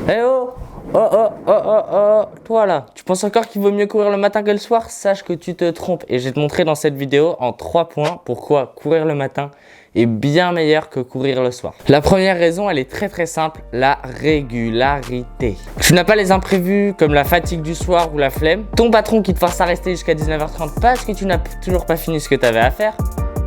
Eh oh! Toi là, tu penses encore qu'il vaut mieux courir le matin que le soir? Sache que tu te trompes et je vais te montrer dans cette vidéo en 3 points pourquoi courir le matin est bien meilleur que courir le soir. La première raison, elle est très simple, la régularité. Tu n'as pas les imprévus comme la fatigue du soir ou la flemme, ton patron qui te force à rester jusqu'à 19h30 parce que tu n'as toujours pas fini ce que tu avais à faire.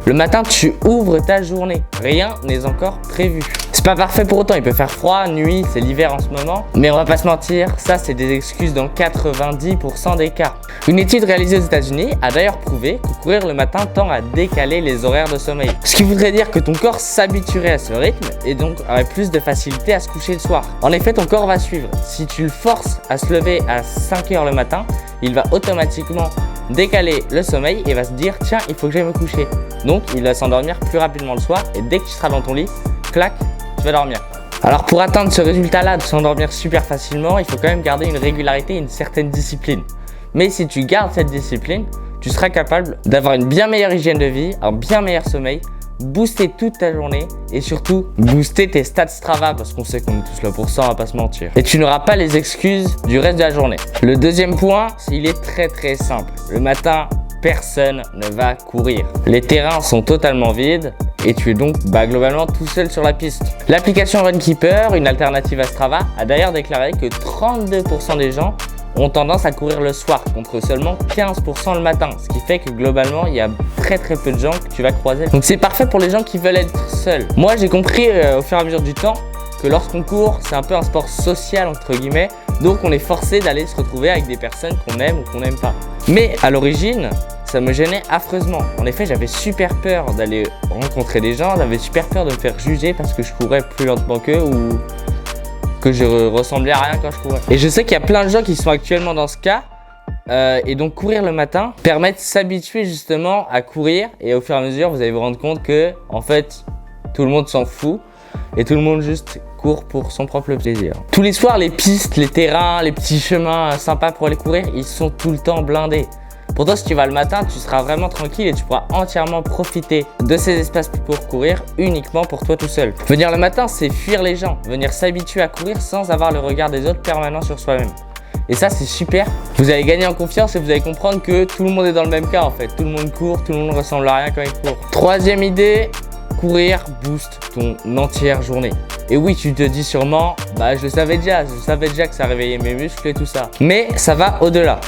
Le matin, tu ouvres ta journée. Rien n'est encore prévu. C'est pas parfait pour autant. Il peut faire froid, nuit, c'est l'hiver en ce moment. Mais on va pas se mentir, ça c'est des excuses dans 90% des cas. Une étude réalisée aux États-Unis a d'ailleurs prouvé que courir le matin tend à décaler les horaires de sommeil. Ce qui voudrait dire que ton corps s'habituerait à ce rythme et donc aurait plus de facilité à se coucher le soir. En effet, ton corps va suivre. Si tu le forces à se lever à 5 h le matin, il va automatiquement décaler le sommeil et va se dire tiens, il faut que j'aille me coucher. Donc il va s'endormir plus rapidement le soir et dès que tu seras dans ton lit, clac, tu vas dormir. Alors pour atteindre ce résultat-là de s'endormir super facilement, il faut quand même garder une régularité et une certaine discipline. Mais si tu gardes cette discipline, tu seras capable d'avoir une bien meilleure hygiène de vie, un bien meilleur sommeil, booster toute ta journée et surtout booster tes stats Strava parce qu'on sait qu'on est tous là pour ça, on va pas se mentir. Et tu n'auras pas les excuses du reste de la journée. Le deuxième point, il est très simple. Le matin, personne ne va courir. Les terrains sont totalement vides et tu es donc globalement tout seul sur la piste. L'application Runkeeper, une alternative à Strava, a d'ailleurs déclaré que 32% des gens ont tendance à courir le soir contre seulement 15% le matin, ce qui fait que globalement il y a très peu de gens que tu vas croiser. Donc c'est parfait pour les gens qui veulent être seuls. Moi j'ai compris au fur et à mesure du temps que lorsqu'on court c'est un peu un sport social entre guillemets, donc on est forcé d'aller se retrouver avec des personnes qu'on aime ou qu'on n'aime pas. Mais à l'origine ça me gênait affreusement. En effet j'avais super peur d'aller rencontrer des gens, j'avais super peur de me faire juger parce que je courais plus lentement qu'eux ou que je ressemblais à rien quand je courais. Et je sais qu'il y a plein de gens qui sont actuellement dans ce cas et donc courir le matin permet de s'habituer justement à courir et au fur et à mesure vous allez vous rendre compte que en fait tout le monde s'en fout et tout le monde juste court pour son propre plaisir. Tous les soirs les pistes, les terrains, les petits chemins sympas pour aller courir ils sont tout le temps blindés. Pourtant si tu vas le matin tu seras vraiment tranquille et tu pourras entièrement profiter de ces espaces pour courir uniquement pour toi tout seul. Venir le matin c'est fuir les gens, venir s'habituer à courir sans avoir le regard des autres permanent sur soi-même. Et ça c'est super, vous allez gagner en confiance et vous allez comprendre que tout le monde est dans le même cas en fait. Tout le monde court, tout le monde ressemble à rien quand il court. Troisième idée, courir booste ton entière journée. Et oui tu te dis sûrement, je savais déjà que ça réveillait mes muscles et tout ça. Mais ça va au-delà.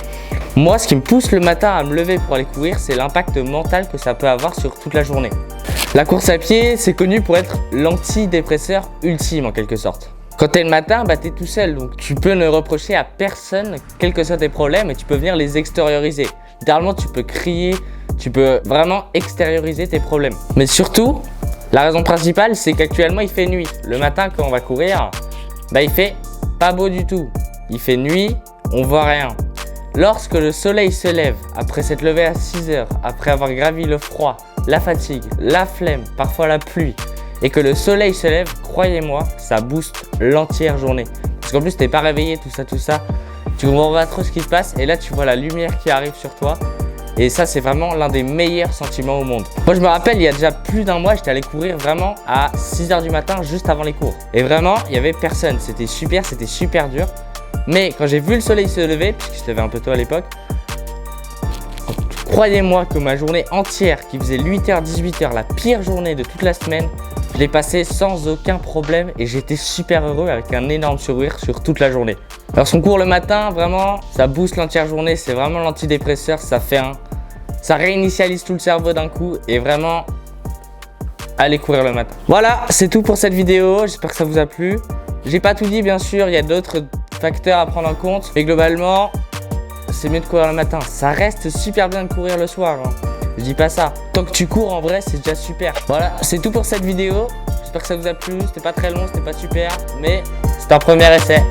Moi, ce qui me pousse le matin à me lever pour aller courir, c'est l'impact mental que ça peut avoir sur toute la journée. La course à pied, c'est connu pour être l'antidépresseur ultime en quelque sorte. Quand t'es le matin, t'es tout seul, donc tu peux ne reprocher à personne quels que soient tes problèmes et tu peux venir les extérioriser. Littéralement, tu peux crier, tu peux vraiment extérioriser tes problèmes. Mais surtout, la raison principale, c'est qu'actuellement, il fait nuit. Le matin, quand on va courir, il fait pas beau du tout. Il fait nuit, on voit rien. Lorsque le soleil se lève, après s'être levé à 6 h, après avoir gravi le froid, la fatigue, la flemme, parfois la pluie, et que le soleil se lève, croyez-moi, ça booste l'entière journée. Parce qu'en plus, t'es pas réveillé, tout ça, tu comprends pas trop ce qui se passe, et là, tu vois la lumière qui arrive sur toi, et ça, c'est vraiment l'un des meilleurs sentiments au monde. Moi, je me rappelle, il y a déjà plus d'un mois, j'étais allé courir vraiment à 6 h du matin, juste avant les cours. Et vraiment, il y avait personne, c'était super dur. Mais quand j'ai vu le soleil se lever, puisqu'il se levait un peu tôt à l'époque, croyez-moi que ma journée entière qui faisait 8 h, 18 h, la pire journée de toute la semaine, je l'ai passée sans aucun problème et j'étais super heureux avec un énorme sourire sur toute la journée. Lorsqu'on court le matin, vraiment, ça booste l'entière journée, c'est vraiment l'antidépresseur, ça réinitialise tout le cerveau d'un coup et vraiment, allez courir le matin. Voilà, c'est tout pour cette vidéo, j'espère que ça vous a plu. J'ai pas tout dit bien sûr, il y a d'autres facteurs à prendre en compte, mais globalement c'est mieux de courir le matin. Ça reste super bien de courir le soir, hein. Je dis pas ça, tant que tu cours en vrai c'est déjà super. Voilà, c'est tout pour cette vidéo, j'espère que ça vous a plu, c'était pas très long, c'était pas super, mais c'est un premier essai.